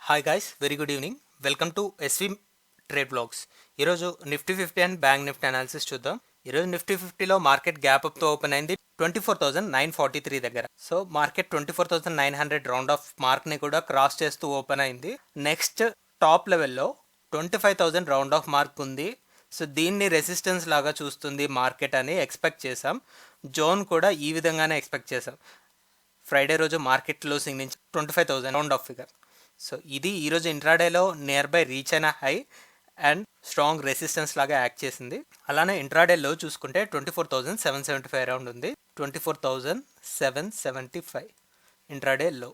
Hi guys, very good evening. Welcome to SV trade blogs. ఈరోజు Nifty 50 and bank Nifty analysis చూద్దాం. ఈరోజు నిఫ్టీ 50లో మార్కెట్ గ్యాప్ అప్తో ఓపెన్ అయింది 24,943 దగ్గర. సో మార్కెట్ 24,900 రౌండ్ ఆఫ్ మార్క్ని కూడా క్రాస్ చేస్తూ ఓపెన్ అయింది. నెక్స్ట్ టాప్ లెవెల్లో 25,000 రౌండ్ ఆఫ్ మార్క్ ఉంది. సో దీన్ని రెసిస్టెన్స్ లాగా చూస్తుంది మార్కెట్ అని ఎక్స్పెక్ట్ చేసాం. జోన్ కూడా ఈ విధంగానే ఎక్స్పెక్ట్ చేసాం. ఫ్రైడే రోజు మార్కెట్ క్లోసింగ్ నుంచి 25,000 రౌండ్ ఆఫ్ ఫిగర్. సో ఇది ఈరోజు ఇంట్రాడేలో నియర్ బై రీచ్ అయిన హై అండ్ స్ట్రాంగ్ రెసిస్టెన్స్ లాగా యాక్ట్ చేసింది. అలానే ఇంట్రాడేలో చూసుకుంటే 24,775 అరౌండ్ ఉంది. 24,775 ఇంట్రాడే లో.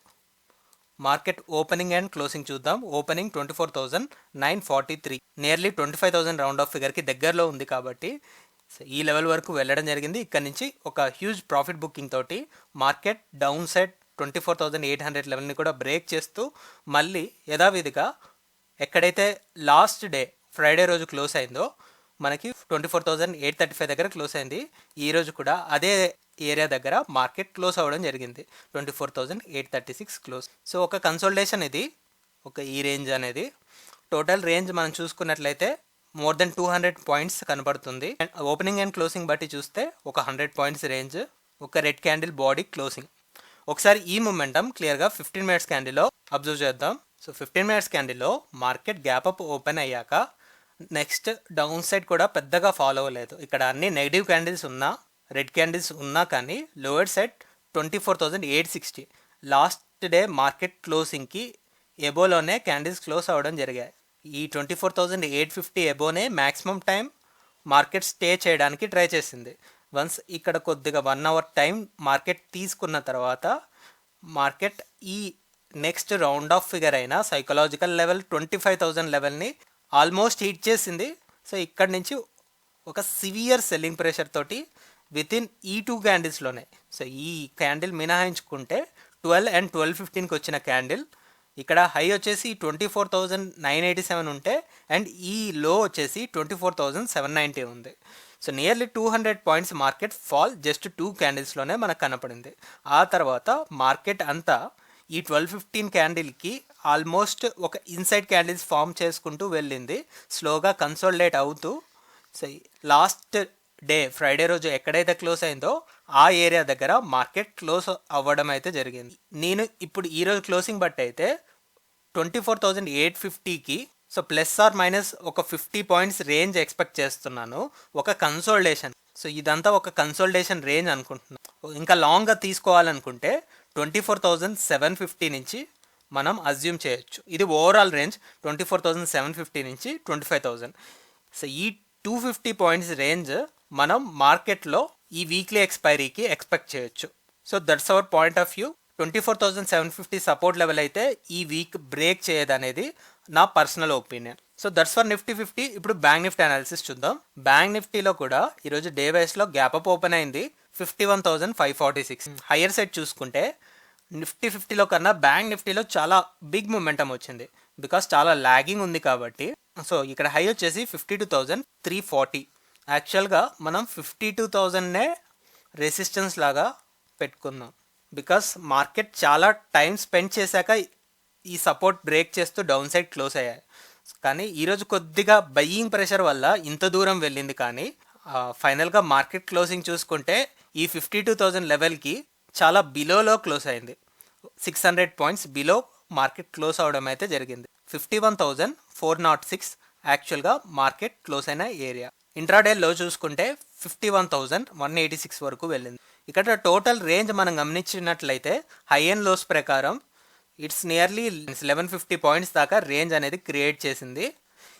మార్కెట్ ఓపెనింగ్ అండ్ క్లోసింగ్ చూద్దాం. ఓపెనింగ్ 24,943, నియర్లీ 25,000 రౌండ్ ఆఫ్ ఫిగర్కి దగ్గరలో ఉంది కాబట్టి ఈ లెవెల్ వరకు వెళ్ళడం జరిగింది. ఇక్కడ నుంచి ఒక హ్యూజ్ ప్రాఫిట్ బుకింగ్ తోటి మార్కెట్ డౌన్ సైడ్ 24,800 లెవెల్ని కూడా బ్రేక్ చేస్తూ మళ్ళీ యథావిధిగా ఎక్కడైతే లాస్ట్ డే ఫ్రైడే రోజు క్లోజ్ అయిందో మనకి 24,835 దగ్గర క్లోజ్ అయింది. ఈరోజు కూడా అదే ఏరియా దగ్గర మార్కెట్ క్లోజ్ అవ్వడం జరిగింది. 24,836 క్లోజ్. సో ఒక కన్సోలిడేషన్ ఇది, ఒక ఈ రేంజ్ అనేది. టోటల్ రేంజ్ మనం చూసుకున్నట్లయితే మోర్ దెన్ 200 పాయింట్స్ కనబడుతుంది. అండ్ ఓపెనింగ్ అండ్ క్లోజింగ్ బట్టి చూస్తే ఒక 100 పాయింట్స్ రేంజ్, ఒక రెడ్ క్యాండిల్ బాడీ క్లోజింగ్. ఒకసారి ఈ మొమెంటం క్లియర్గా 15 మినిట్స్ క్యాండిల్లో అబ్జర్వ్ చేద్దాం. సో 15 మినిట్స్ క్యాండిల్లో మార్కెట్ గ్యాప్ అప్ ఓపెన్ అయ్యాక నెక్స్ట్ డౌన్ సైడ్ కూడా పెద్దగా ఫాలో అవ్వలేదు. ఇక్కడ అన్ని నెగిటివ్ క్యాండిల్స్ ఉన్నా, రెడ్ క్యాండిల్స్ ఉన్నా కానీ lower side 24,860 last day market క్లోజింగ్కి ఎబోలోనే క్యాండిల్స్ క్లోజ్ అవ్వడం జరిగాయి. ఈ 24,850 ఎబోనే మ్యాక్సిమం టైం మార్కెట్ స్టే చేయడానికి ట్రై చేసింది. వన్స్ ఇక్కడ కొద్దిగా 1 అవర్ టైం మార్కెట్ తీసుకున్న తర్వాత మార్కెట్ ఈ నెక్స్ట్ రౌండ్ ఆఫ్ ఫిగర్ అయిన సైకలాజికల్ లెవెల్ 25,000 లెవెల్ని ఆల్మోస్ట్ హిట్ చేసింది. సో ఇక్కడ నుంచి ఒక సివియర్ సెల్లింగ్ ప్రెషర్ తోటి విత్ ఇన్ ఈ 2 క్యాండిల్స్లోనే, సో ఈ క్యాండిల్ మినహాయించుకుంటే 12 అండ్ 12:15కి వచ్చిన క్యాండిల్ ఇక్కడ హై వచ్చేసి 24,987 ఉంటే అండ్ ఈ లో వచ్చేసి 24,790 ఉంది. So nearly 200 points market fall just 2 క్యాండిల్స్లోనే మనకు కనపడింది. ఆ తర్వాత మార్కెట్ అంతా ఈ 12:15 క్యాండిల్కి ఆల్మోస్ట్ ఒక ఇన్సైడ్ క్యాండిల్స్ ఫామ్ చేసుకుంటూ వెళ్ళింది, స్లోగా కన్సోలిడేట్ అవుతూ. సో లాస్ట్ డే ఫ్రైడే రోజు ఎక్కడైతే క్లోజ్ అయిందో ఆ ఏరియా దగ్గర మార్కెట్ క్లోజ్ అవ్వడం అయితే జరిగింది. నేను ఇప్పుడు ఈరోజు క్లోజింగ్ బట్టి అయితే 24,850కి సో ప్లస్ ఆర్ మైనస్ ఒక 50 పాయింట్స్ రేంజ్ ఎక్స్పెక్ట్ చేస్తున్నాను, ఒక కన్సోలిడేషన్. సో ఇదంతా ఒక కన్సోలిడేషన్ రేంజ్ అనుకుంటున్నాను. ఇంకా లాంగ్గా తీసుకోవాలనుకుంటే 24,750 నుంచి మనం అజ్యూమ్ చేయొచ్చు. ఇది ఓవరాల్ రేంజ్ 24,750 నుంచి 25,000. సో ఈ 250 పాయింట్స్ రేంజ్ మనం మార్కెట్లో ఈ వీక్లీ ఎక్స్పైరీకి ఎక్స్పెక్ట్ చేయొచ్చు. So that's our point of view. 24,750 support level అయితే ఈ వీక్ బ్రేక్ చేయదనేది నా personal opinion. So that's for Nifty 50. ఇప్పుడు బ్యాంక్ నిఫ్టీ అనాలిసిస్ చూద్దాం. బ్యాంక్ నిఫ్టీలో కూడా ఈరోజు డే వైస్లో గ్యాప్ అప్ ఓపెన్ అయింది 51,546. హయ్యర్ సైడ్ చూసుకుంటే నిఫ్టీ 50లో కన్నా బ్యాంక్ నిఫ్టీలో చాలా బిగ్ మొమెంటం వచ్చింది, బికాస్ చాలా లాగింగ్ ఉంది కాబట్టి. సో ఇక్కడ హై వచ్చేసి 52,340. యాక్చువల్గా మనం 52,000నే రెసిస్టెన్స్ లాగా పెట్టుకుందాం, బికాస్ మార్కెట్ చాలా టైం స్పెండ్ చేశాక ఈ సపోర్ట్ బ్రేక్ చేస్తూ డౌన్ సైడ్ క్లోజ్ అయ్యాయి. కానీ ఈరోజు కొద్దిగా బయ్యింగ్ ప్రెషర్ వల్ల ఇంత దూరం వెళ్ళింది. కానీ ఫైనల్గా మార్కెట్ క్లోజింగ్ చూసుకుంటే ఈ 52,000 లెవెల్కి చాలా బిలోలో క్లోజ్ అయింది. 600 పాయింట్స్ బిలో మార్కెట్ క్లోజ్ అవడం అయితే జరిగింది. 51,406 యాక్చువల్గా మార్కెట్ క్లోజ్ అయిన ఏరియా. ఇంట్రాడేలో చూసుకుంటే 51,186 వరకు వెళ్ళింది. ఇక్కడ టోటల్ రేంజ్ మనం గమనించినట్లయితే హై అండ్ లోస్ ప్రకారం ఇట్స్ నియర్లీ 1150 పాయింట్స్ దాకా రేంజ్ అనేది క్రియేట్ చేసింది.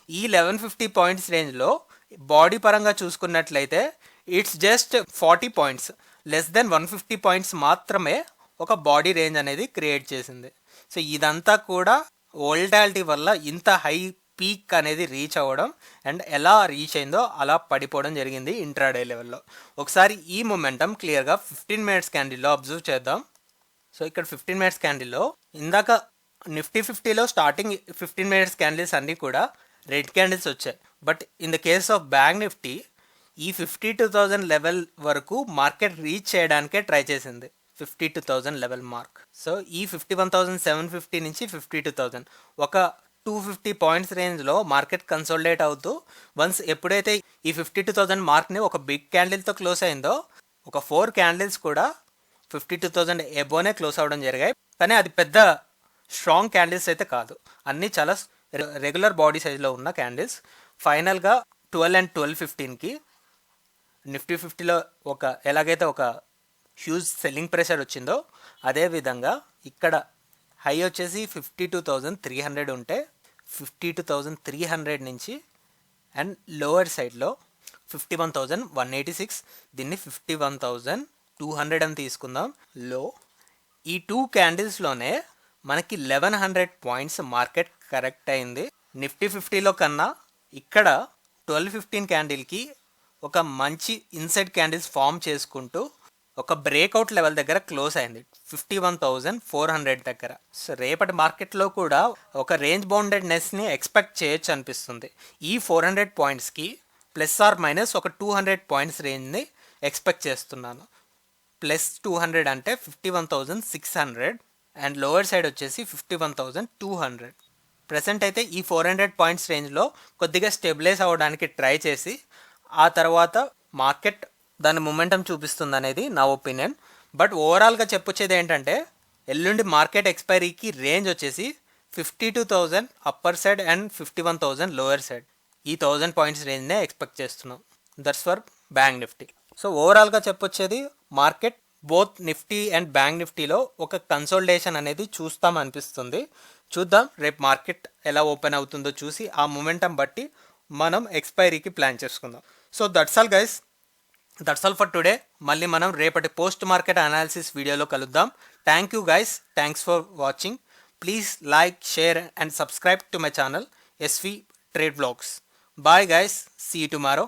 ఈ 1150 పాయింట్స్ రేంజ్లో బాడీ పరంగా చూసుకున్నట్లయితే it's just 40 points, less than 150 points మాత్రమే ఒక బాడీ రేంజ్ అనేది క్రియేట్ చేసింది. సో ఇదంతా కూడా వోల్టాలిటీ వల్ల ఇంత హై పీక్ అనేది రీచ్ అవ్వడం అండ్ ఎలా రీచ్ అయిందో అలా పడిపోవడం జరిగింది ఇంట్రాడే లెవెల్లో. ఒకసారి ఈ మొమెంటం క్లియర్గా 15 మినిట్స్ క్యాండిల్లో అబ్జర్వ్ చేద్దాం. సో ఇక్కడ 15 మినిట్స్ క్యాండిల్లో ఇందాక నిఫ్టీ 50లో స్టార్టింగ్ 15 మినిట్స్ క్యాండిల్స్ అన్నీ కూడా రెడ్ క్యాండిల్స్ వచ్చాయి. But in the case of bank Nifty ఈ 52,000 లెవెల్ వరకు మార్కెట్ రీచ్ చేయడానికే ట్రై చేసింది. 52,000 లెవెల్ మార్క్. సో ఈ 51,750 నుంచి 52,000 ఒక 250 పాయింట్స్ రేంజ్లో మార్కెట్ కన్సోలిడేట్ అవుతూ వన్స్ ఎప్పుడైతే ఈ 52,000 మార్క్ని ఒక బిగ్ క్యాండిల్తో క్లోజ్ అయిందో ఒక 4 క్యాండిల్స్ కూడా 52,000 ఎబోనే క్లోజ్ అవ్వడం జరిగాయి. కానీ అది పెద్ద స్ట్రాంగ్ క్యాండిల్స్ అయితే కాదు, అన్నీ చాలా రెగ్యులర్ బాడీ సైజ్లో ఉన్న క్యాండిల్స్. ఫైనల్గా 12 and 12:15కి నిఫ్టీ 50లో ఎలాగైతే ఒక హ్యూజ్ సెల్లింగ్ ప్రెషర్ వచ్చిందో అదేవిధంగా ఇక్కడ హై వచ్చేసి 52,300 ఉంటే 52,300 నుంచి అండ్ లోవర్ సైడ్లో 51,186, దీన్ని 51,200 అని తీసుకుందాం లో. ఈ 2 క్యాండిల్స్లోనే మనకి 1100 పాయింట్స్ మార్కెట్ కరెక్ట్ అయింది. నిఫ్టీ 50లో కన్నా ఇక్కడ 12-15 క్యాండిల్కి ఒక మంచి ఇన్సైడ్ క్యాండిల్స్ ఫామ్ చేసుకుంటూ ఒక బ్రేక్అవుట్ లెవెల్ దగ్గర క్లోజ్ అయింది 51,400 దగ్గర. సో రేపటి మార్కెట్లో కూడా ఒక రేంజ్ బౌండెడ్నెస్ని ఎక్స్పెక్ట్ చేయొచ్చు అనిపిస్తుంది. ఈ 400 పాయింట్స్కి ± ఒక 200 పాయింట్స్ రేంజ్ని ఎక్స్పెక్ట్ చేస్తున్నాను. +200 అంటే 51,600 అండ్ లోవర్ సైడ్ వచ్చేసి 51,200. ప్రెసెంట్ అయితే ఈ 400 పాయింట్స్ రేంజ్లో కొద్దిగా స్టెబిలైజ్ అవ్వడానికి ట్రై చేసి ఆ తర్వాత మార్కెట్ దాని మొమెంటం చూపిస్తుంది అనేది నా ఒపీనియన్. బట్ ఓవరాల్గా చెప్పొచ్చేది ఏంటంటే ఎల్లుండి మార్కెట్ ఎక్స్పైరీకి రేంజ్ వచ్చేసి 52,000 upper side and 51,000 lower side. ఈ 1000 పాయింట్స్ రేంజ్నే ఎక్స్పెక్ట్ చేస్తున్నాం. That's for bank Nifty. So ఓవరాల్గా చెప్పొచ్చేది market both Nifty and bank నిఫ్టీలో ఒక కన్సోలిడేషన్ అనేది చూస్తాం అనిపిస్తుంది. చూద్దాం రేపు మార్కెట్ ఎలా ఓపెన్ అవుతుందో చూసి ఆ మొమెంటం బట్టి మనం ఎక్స్పైరీకి ప్లాన్ చేసుకుందాం. So that's all guys, that's all for today. మళ్ళీ మనం రేపటి పోస్ట్ మార్కెట్ అనాలిసిస్ వీడియోలో కలుద్దాం. Thank you guys, thanks for watching. Please like, share and subscribe to my channel SV Trade Vlogs. Bye guys, see you tomorrow.